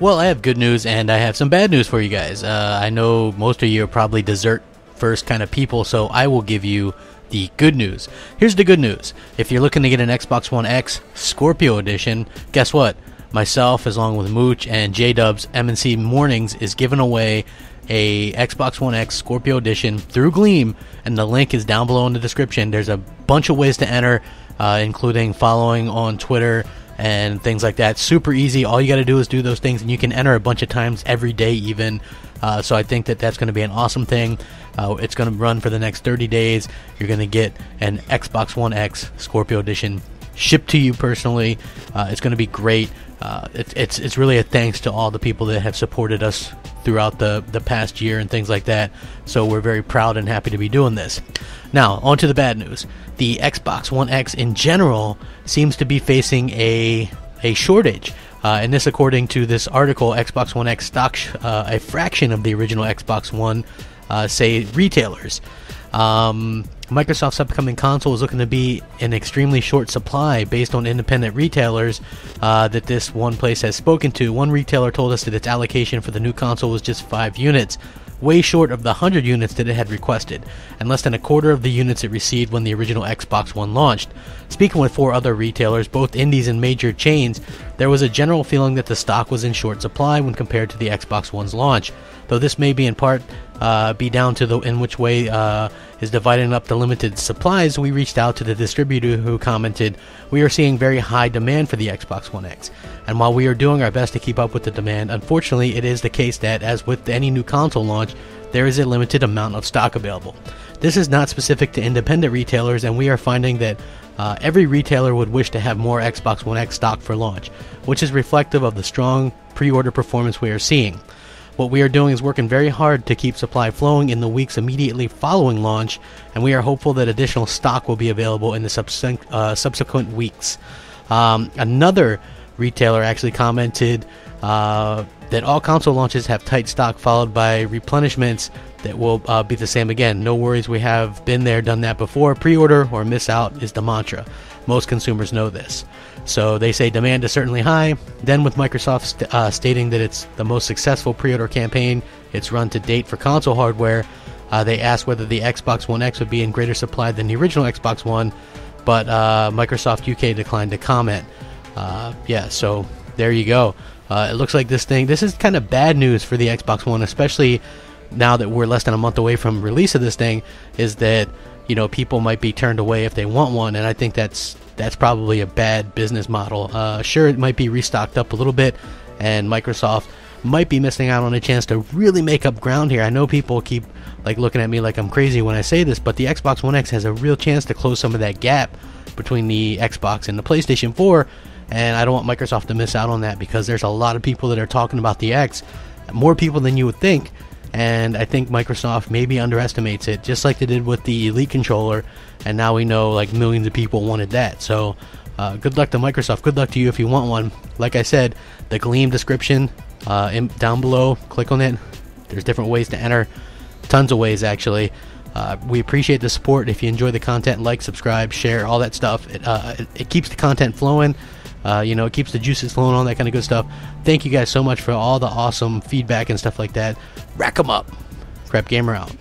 Well, I have good news and I have some bad news for you guys. I know most of you are probably dessert first kind of people, so I will give you the good news. Here's the good news. If you're looking to get an Xbox One X Scorpio Edition, guess what? Myself, along with Mooch and J-Dubs, MNC Mornings, is giving away a Xbox One X Scorpio Edition through Gleam, and the link is down below in the description. There's a bunch of ways to enter, including following on Twitter and things like that. Super easy. All you got to do is do those things, and you can enter a bunch of times every day even. So I think that that's going to be an awesome thing. It's going to run for the next 30 days. You're going to get an Xbox One X Scorpio Edition shipped to you personally. It's going to be great. It's really a thanks to all the people that have supported us throughout the past year and things like that. So we're very proud and happy to be doing this. Now, on to the bad news. The Xbox One X in general seems to be facing a shortage. And this, according to this article, Xbox One X stock a fraction of the original Xbox One, say retailers. Microsoft's upcoming console is looking to be in extremely short supply based on independent retailers that this one place has spoken to. One retailer told us that its allocation for the new console was just 5 units, way short of the 100 units that it had requested, and less than a quarter of the units it received when the original Xbox One launched. Speaking with 4 other retailers, both indies and major chains, there was a general feeling that the stock was in short supply when compared to the Xbox One's launch. Though this may be in part be down to in which way is dividing up the limited supplies, we reached out to the distributor who commented, "We are seeing very high demand for the Xbox One X, and while we are doing our best to keep up with the demand, unfortunately it is the case that, as with any new console launch, there is a limited amount of stock available. This is not specific to independent retailers, and we are finding that every retailer would wish to have more Xbox One X stock for launch, which is reflective of the strong pre-order performance we are seeing. What we are doing is working very hard to keep supply flowing in the weeks immediately following launch, and we are hopeful that additional stock will be available in the subsequent weeks." Another retailer actually commented that all console launches have tight stock followed by replenishments that will be the same again. "No worries, we have been there, done that before. Pre-order or miss out is the mantra. Most consumers know this." So they say demand is certainly high. Then, with Microsoft stating that it's the most successful pre-order campaign it's run to date for console hardware, they asked whether the Xbox One X would be in greater supply than the original Xbox One, but Microsoft UK declined to comment. Yeah, so there you go. It looks like this is kind of bad news for the Xbox One, especially now that we're less than a month away from release of this thing, is that, you know, people might be turned away if they want one, and I think that's probably a bad business model. Sure, it might be restocked up a little bit, and Microsoft might be missing out on a chance to really make up ground here. I know people keep looking at me like I'm crazy when I say this, but the Xbox One X has a real chance to close some of that gap between the Xbox and the PlayStation 4, and I don't want Microsoft to miss out on that, because there's a lot of people that are talking about the X, more people than you would think. And I think Microsoft maybe underestimates it, just like they did with the Elite controller, and now we know millions of people wanted that. So good luck to Microsoft. Good luck to you if you want one. Like I said, the Gleam description down below, click on it. There's different ways to enter, tons of ways actually. We appreciate the support. If you enjoy the content, like, subscribe, share, all that stuff. It keeps the content flowing. It keeps the juices flowing, all that kind of good stuff. Thank you guys so much for all the awesome feedback and stuff like that. Rack 'em up. Crapgamer out.